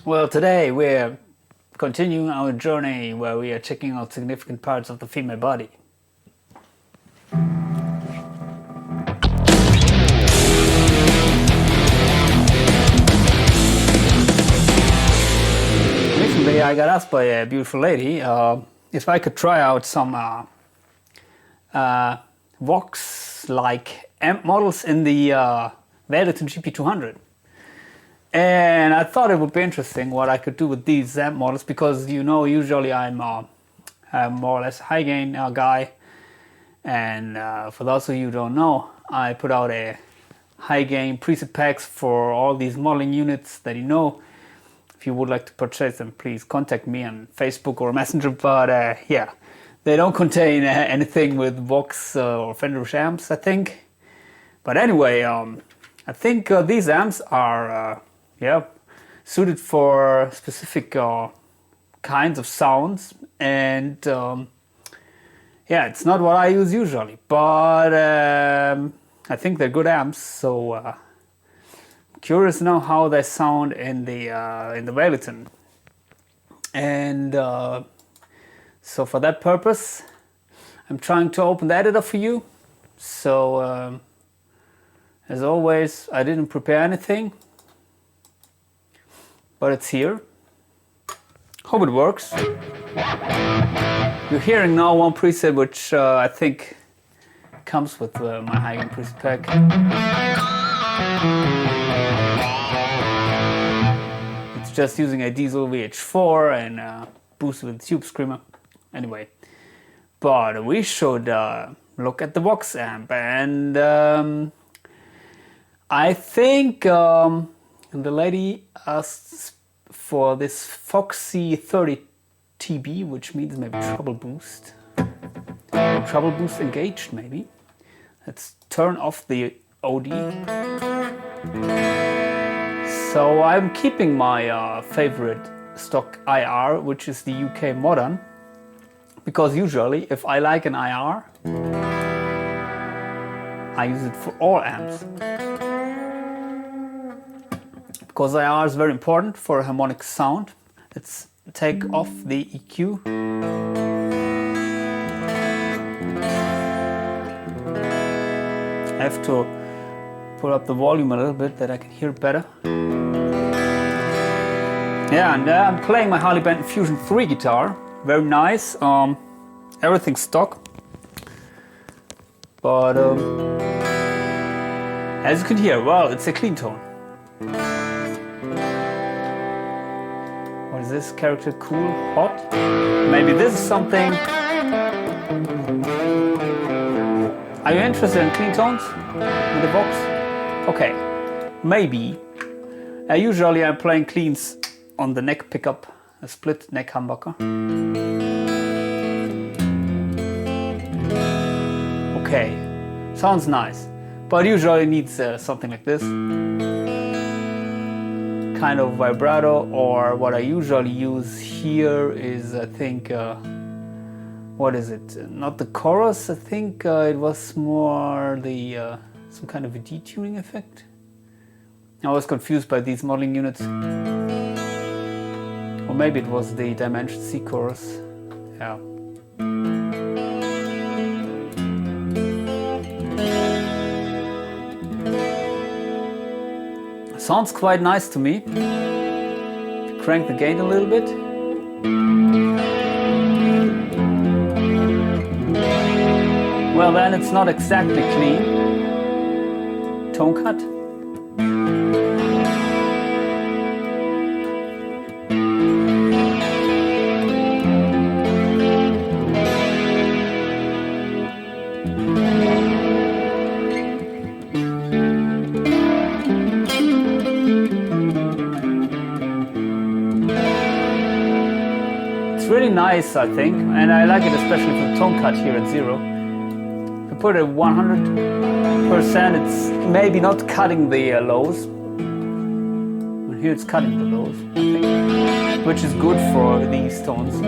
Well, today we're continuing our journey where we are checking out significant parts of the female body. Recently I got asked by a beautiful lady if I could try out some Vox-like amp models in the Valeton GP200. And I thought it would be interesting what I could do with these amp models, because you know, usually I'm more or less high gain guy, and for those of you who don't know, I put out a high gain preset packs for all these modeling units that you know. If you would like to purchase them, please contact me on Facebook or Messenger, but yeah, they don't contain anything with Vox or Fender amps, I think. But anyway, I think these amps are yeah, suited for specific kinds of sounds, and yeah, it's not what I use usually, but I think they're good amps. So I'm curious to know how they sound in the Valeton, and so for that purpose, I'm trying to open the editor for you. So as always, I didn't prepare anything, but it's here. Hope it works. You're hearing now one preset which I think comes with my high-end preset pack. It's just using a diesel VH4 and boosted with Tube Screamer. Anyway, but we should look at the Vox amp, and I think the lady asked for this Foxy 30 TB, which means maybe treble boost. Treble boost engaged, maybe. Let's turn off the OD. So I'm keeping my favorite stock IR, which is the UK Modern, because usually if I like an IR, I use it for all amps. Because IR is very important for a harmonic sound. Let's take off the EQ. I have to pull up the volume a little bit that I can hear better. Yeah, and I'm playing my Harley Benton Fusion 3 guitar. Very nice. Everything's stock. But as you can hear, well, it's a clean tone. What is this character? Cool? Hot? Maybe this is something. Are you interested in clean tones with the Vox? Okay, maybe. Usually I'm playing cleans on the neck pickup, a split neck humbucker. Okay, sounds nice, but usually needs something like this. Kind of vibrato, or what I usually use here is, I think, what is it? Not the chorus, I think it was more the some kind of a detuning effect. I was confused by these modeling units. Or maybe it was the Dimension C chorus. Yeah. Sounds quite nice to me. Crank the gain a little bit. Well, then it's not exactly clean. Tone cut. It's really nice, I think, and I like it especially for the tone cut here at 0. If you put it at 100%, it's maybe not cutting the lows. And here it's cutting the lows, I think, which is good for these tones.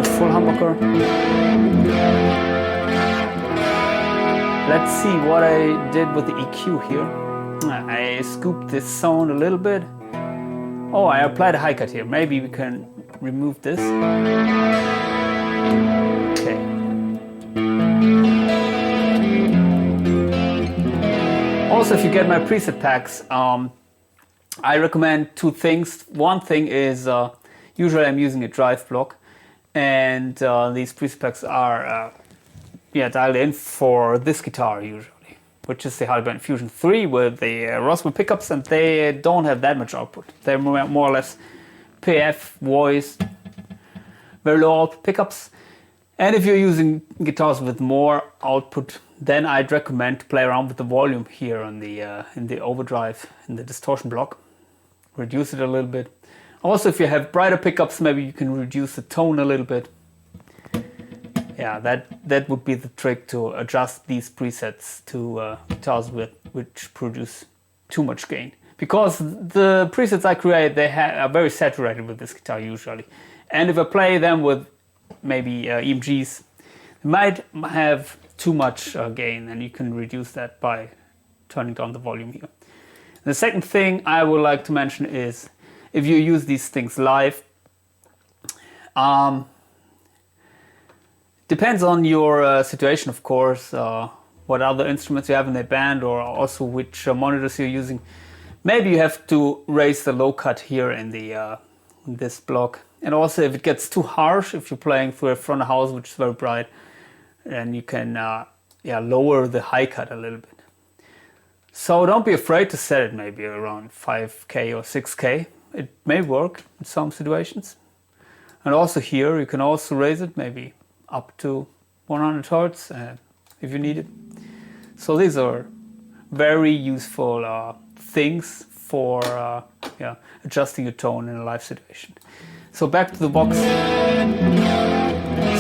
The full humbucker. Let's see what I did with the EQ here. I scooped this sound a little bit. Oh, I applied a high cut here. Maybe we can remove this. Okay. Also, if you get my preset packs, I recommend 2 things. One thing is, usually I'm using a drive block, and these preset packs are dialed in for this guitar usually, which is the Harley Fusion 3 with the Raspberry pickups, and they don't have that much output. They're more or less PF, voice, very low output pickups. And if you're using guitars with more output, then I'd recommend to play around with the volume here on the in the overdrive, in the distortion block. Reduce it a little bit. Also, if you have brighter pickups, maybe you can reduce the tone a little bit. Yeah, that would be the trick, to adjust these presets to guitars which produce too much gain. Because the presets I create, are very saturated with this guitar usually. And if I play them with maybe EMGs, they might have too much gain, and you can reduce that by turning down the volume here. The second thing I would like to mention is, if you use these things live, depends on your situation, of course, what other instruments you have in the band, or also which monitors you're using. Maybe you have to raise the low cut here in the in this block. And also, if it gets too harsh, if you're playing through a front of house which is very bright, then you can lower the high cut a little bit. So don't be afraid to set it maybe around 5K or 6K. It may work in some situations. And also here you can also raise it maybe up to 100 Hertz if you need it. So these are very useful things for adjusting your tone in a live situation. So back to the Vox.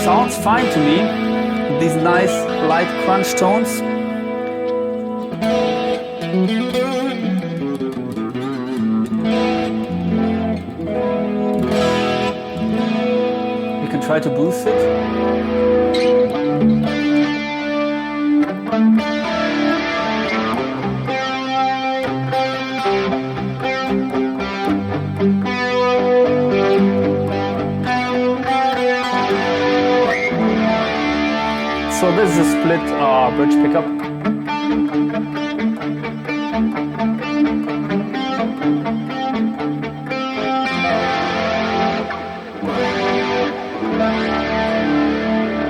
Sounds fine to me. These nice light crunch tones. We can try to boost it. So this is a split bridge pickup.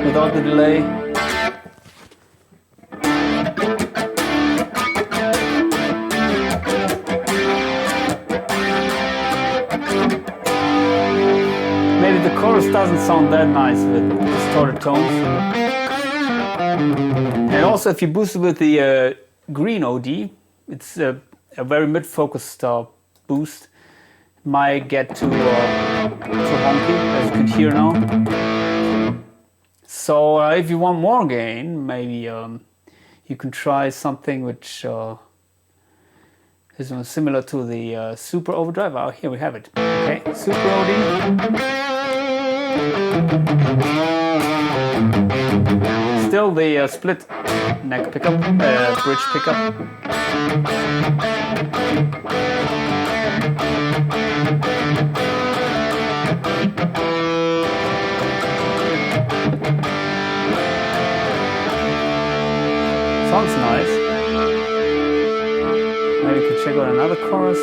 Without the delay. Maybe the chorus doesn't sound that nice with distorted tones. And also, if you boost it with the green OD, it's a very mid-focused boost. It might get too honky, as you can hear now. So if you want more gain, maybe you can try something which is similar to the Super Overdrive. Oh, here we have it. Okay, Super OD. Still the split neck pickup, bridge pickup. Sounds nice. Maybe we can check out another chorus.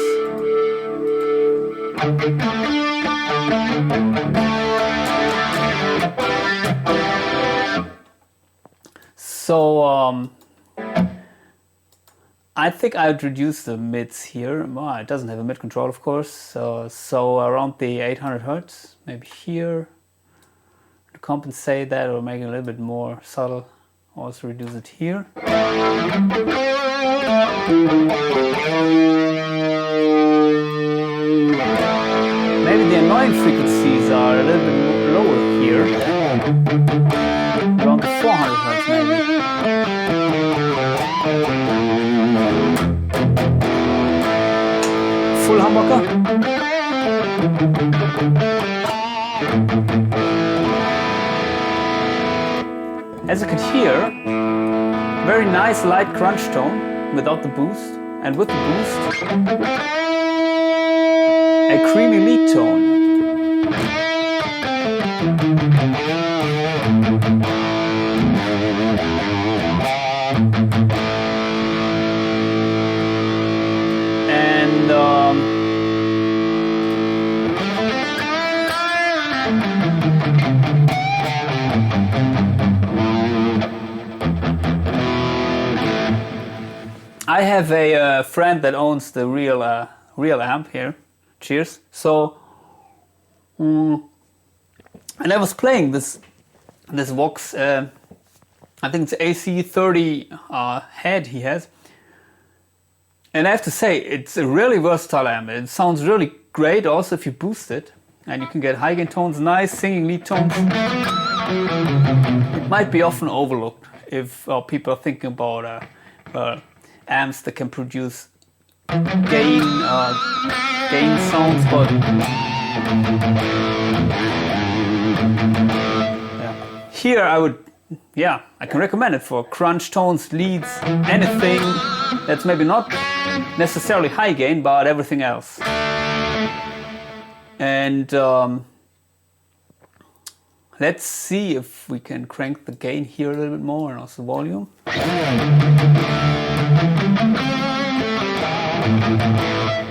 So I think I'd reduce the mids here. Well, it doesn't have a mid control, of course. So around the 800 Hertz, maybe here, to compensate that or make it a little bit more subtle. Also reduce it here. Maybe the annoying frequencies are a little bit lower here. Around the 400 Hz maybe. Full humbucker. As you can hear, very nice light crunch tone without the boost, and with the boost, a creamy lead tone. And I have a friend that owns the real amp here. Cheers. So, and I was playing this Vox. I think it's AC30 head he has, and I have to say it's a really versatile amp. It sounds really great. Also, if you boost it, and you can get high gain tones, nice singing lead tones. It might be often overlooked if people are thinking about amps that can produce gain sounds, but yeah. Here I can recommend it for crunch tones, leads, anything that's maybe not necessarily high gain, but everything else. And let's see if we can crank the gain here a little bit more, and also volume.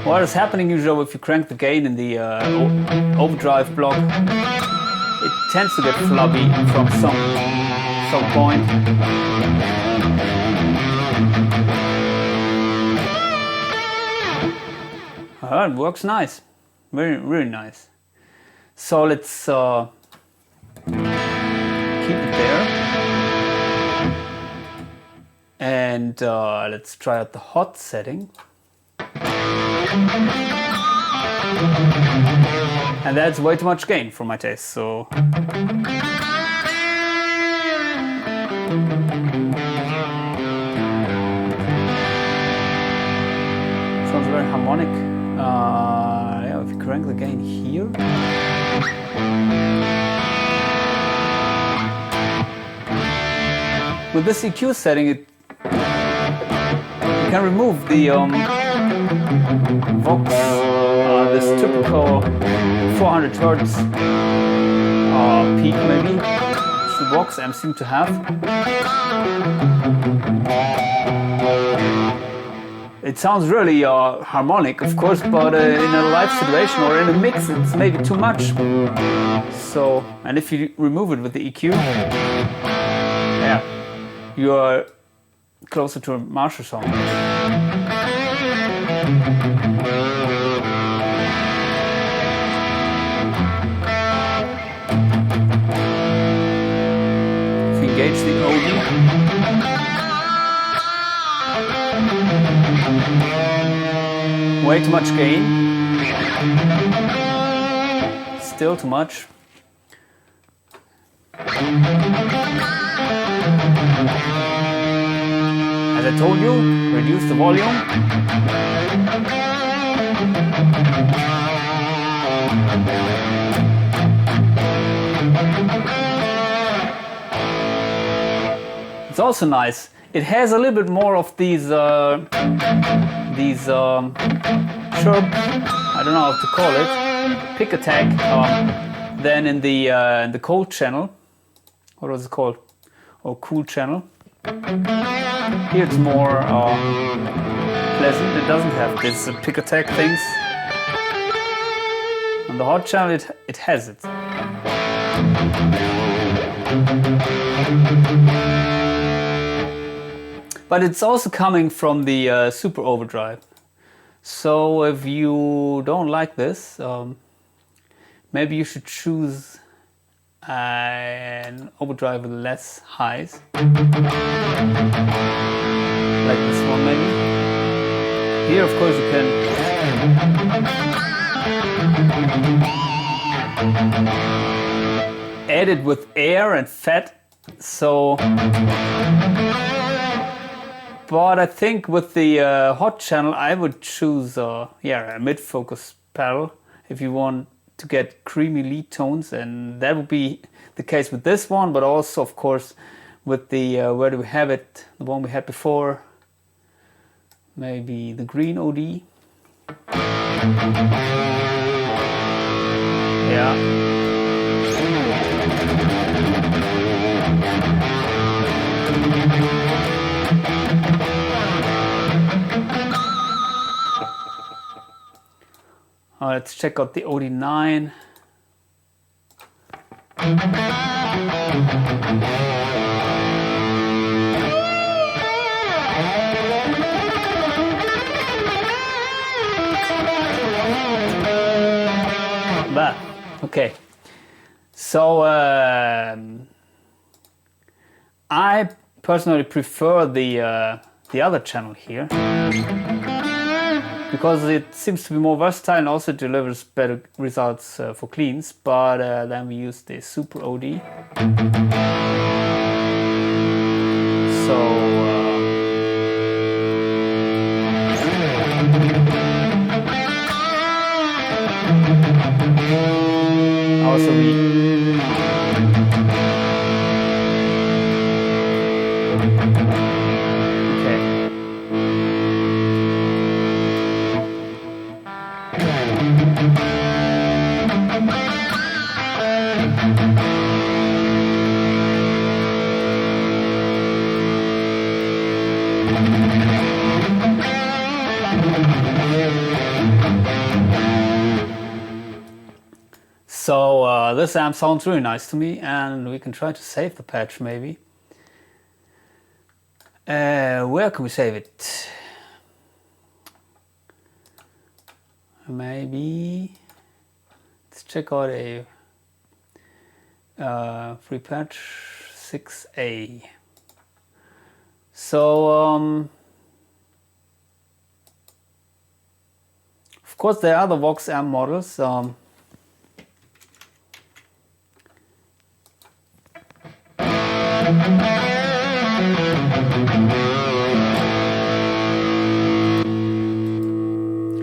What is happening usually if you crank the gain in the overdrive block? It tends to get flubby from some point. It works nice, very nice. So let's keep it there, and let's try out the hot setting. And that's way too much gain for my taste, so sounds very harmonic. Yeah, if you crank the gain here, with this EQ setting, you can remove the Vox, this typical 400 Hz peak maybe, which the Vox amps seem to have. It sounds really harmonic, of course, but in a live situation or in a mix, it's maybe too much. So, and if you remove it with the EQ, yeah, you are closer to a Marshall song. If you engage the OD, way too much gain, still too much. As I told you, reduce the volume. It's also nice. It has a little bit more of these chirp, I don't know how to call it, pick attack, than in the cold channel. What was it called? Or cool channel. Here it's more pleasant. It doesn't have this pick attack things. On the hot channel it has it. But it's also coming from the super overdrive. So if you don't like this, maybe you should choose and overdrive with less highs, like this one maybe. Here of course you can add it with air and fat, so but I think with the hot channel I would choose a mid-focus pedal if you want to get creamy lead tones, and that would be the case with this one, but also of course with the where do we have it, the one we had before, maybe the green OD. Yeah. Let's check out the OD9. But okay, so I personally prefer the other channel here, because it seems to be more versatile and also delivers better results for cleans, but then we use the Super OD. So also So this amp sounds really nice to me, and we can try to save the patch maybe. Where can we save it? Maybe let's check out a free patch 6A. So of course there are other Vox amp models.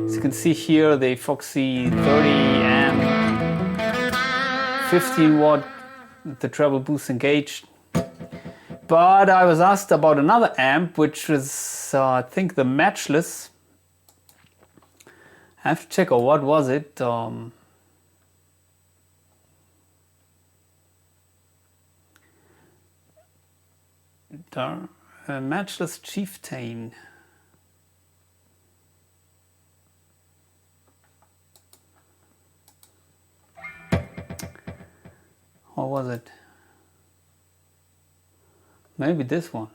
As you can see here, the FxGit 30 amp, 15 watt, the treble boost engaged. But I was asked about another amp, which is I think the Matchless. I have to check out what was it. Matchless Chieftain. What was it? Maybe this one.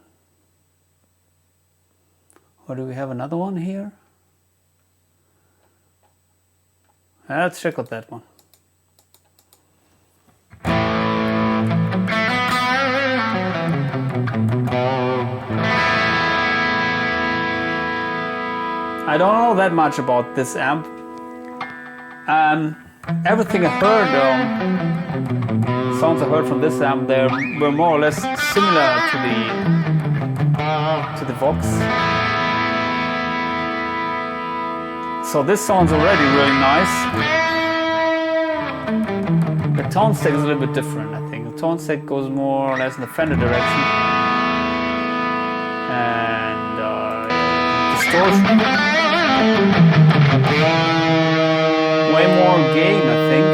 Or do we have another one here? Let's check out that one. I don't know that much about this amp. Everything I heard, sounds I heard from this amp, they were more or less similar to the Vox. So this sounds already really nice. The tone stack is a little bit different, I think. The tone stack goes more or less in the Fender direction. And distortion. Way more gain, I think.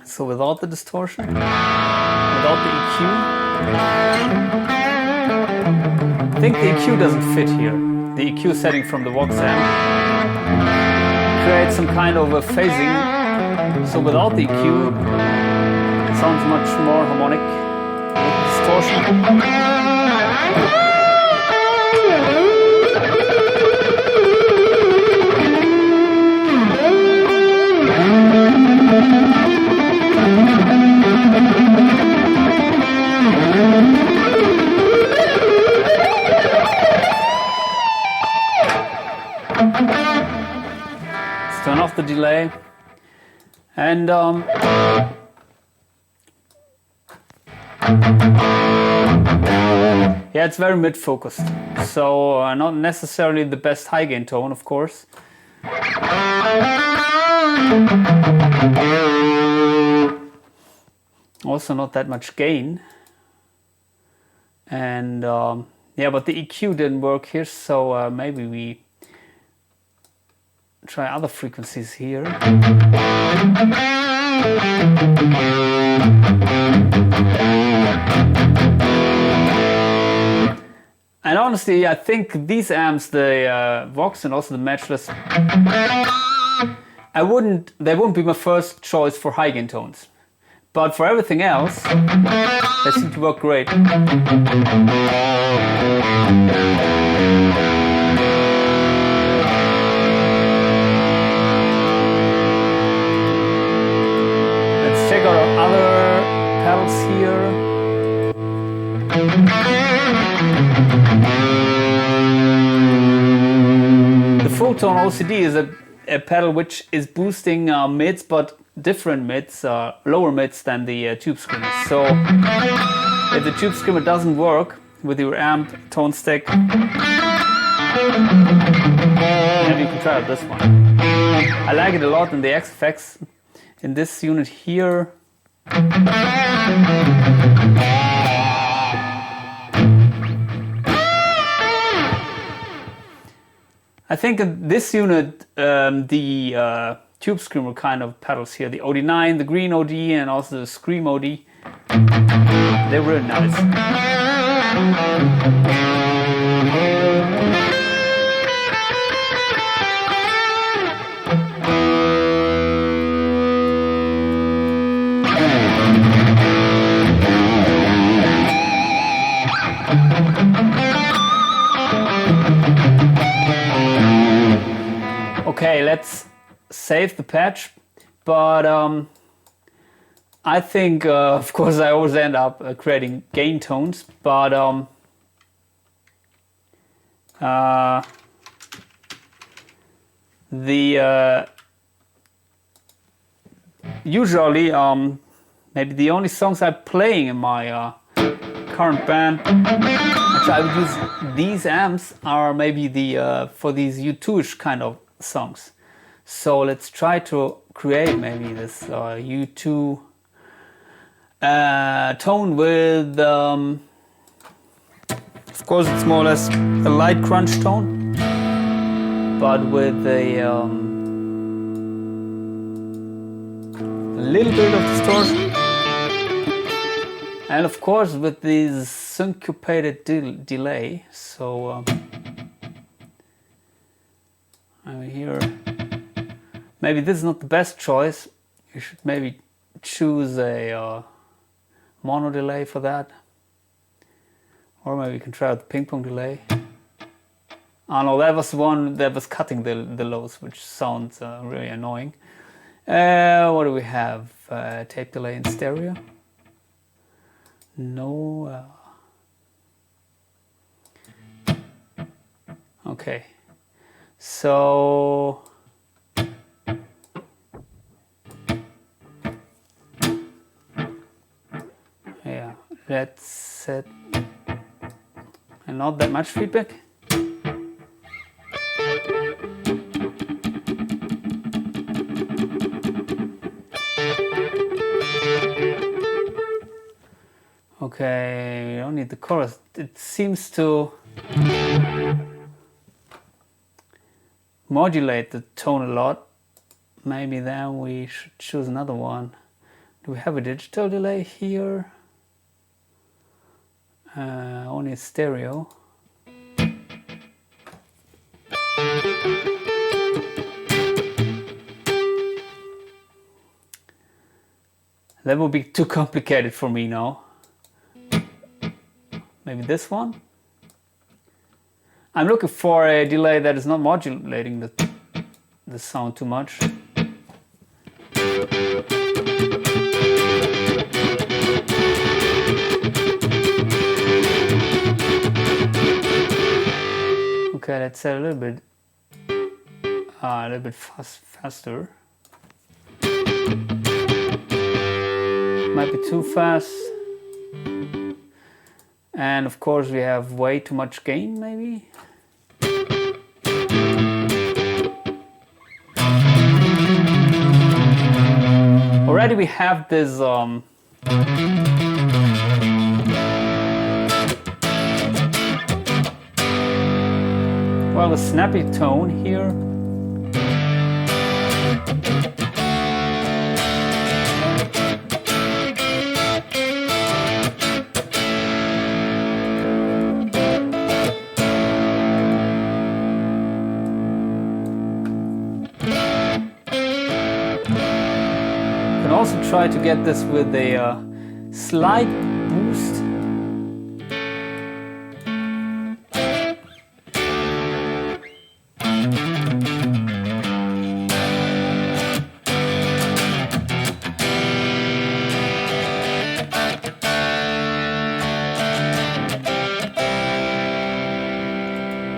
So without the distortion, without the EQ, I think the EQ doesn't fit here. The EQ setting from the Vox amp creates some kind of a phasing. So without the EQ, it sounds much more harmonic with distortion. Let's turn off the delay. And yeah, it's very mid-focused, so not necessarily the best high gain tone, of course. Also not that much gain. And yeah, but the EQ didn't work here, so maybe we try other frequencies here. And honestly, I think these amps, the Vox and also the Matchless, they wouldn't be my first choice for high gain tones. But for everything else, they seem to work great. Let's check out our other pedals here. The Hotone OCD is a pedal which is boosting mids, but different mids, lower mids than the tube screamer. So if the tube screamer doesn't work with your amp tone stack, maybe you can try out this one. I like it a lot in the AxeFx. In this unit here, I think in this unit, the tube screamer kind of pedals here, the OD9, the green OD, and also the Scream OD, they're really nice. Okay, let's save the patch, but I think, of course, I always end up creating gain tones, but usually maybe the only songs I'm playing in my current band, which I would use these amps, are maybe the for these U2-ish kind of songs. So let's try to create maybe this U2 tone with, of course it's more or less a light crunch tone, but with a little bit of distortion, and of course with this syncopated delay. So here, maybe this is not the best choice. You should maybe choose a mono delay for that, or maybe you can try out the ping pong delay. Oh no, that was one that was cutting the lows, which sounds really annoying. What do we have? Tape delay in stereo? No. Okay. So yeah, let's set, and not that much feedback. Okay, we don't need the chorus. It seems to modulate the tone a lot. Maybe then we should choose another one. Do we have a digital delay here? Only stereo. That would be too complicated for me now. Maybe this one? I'm looking for a delay that is not modulating the sound too much. Okay, let's set a little bit faster. Might be too fast. And of course we have way too much gain, maybe. Already we have this well, a snappy tone here. Also try to get this with a slight boost.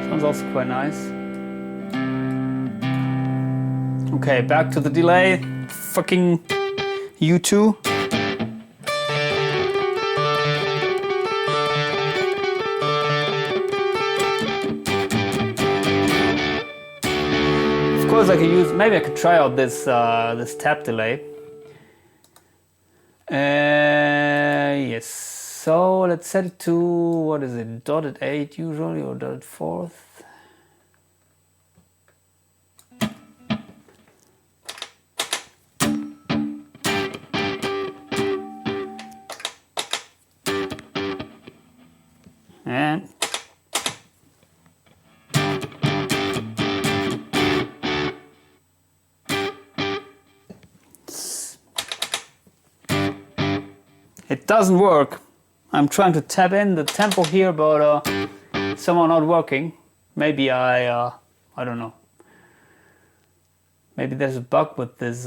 Sounds also quite nice. Okay, back to the delay. Fucking U2. Of course, I could use. Maybe I could try out this this tap delay. Yes. So let's set it to, what is it? Dotted 8 usually, or dotted 4th. And it doesn't work. I'm trying to tap in the tempo here, but somehow not working. Maybe I don't know. Maybe there's a bug with this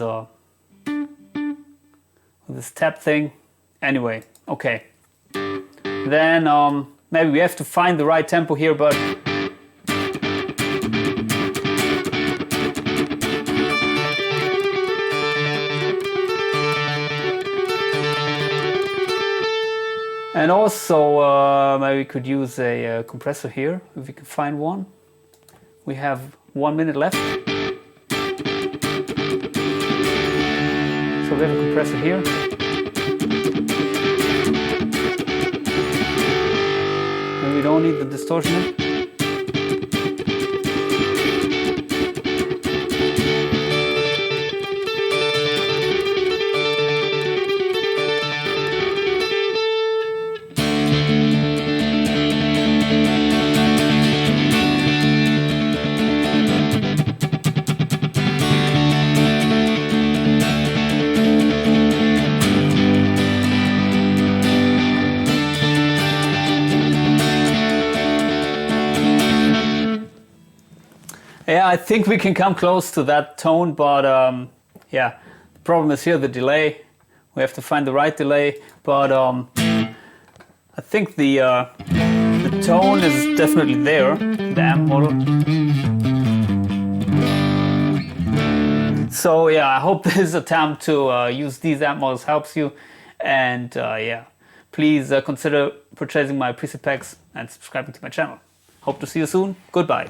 tap thing. Anyway, okay. Then maybe we have to find the right tempo here, but and also maybe we could use a compressor here if we can find one. We have 1 minute left, so we have a compressor here. We don't need the distortion. Yeah, I think we can come close to that tone, but yeah, the problem is here the delay. We have to find the right delay, but I think the tone is definitely there, the amp model. So yeah, I hope this attempt to use these amp models helps you, and yeah, please consider purchasing my preset packs and subscribing to my channel. Hope to see you soon. Goodbye.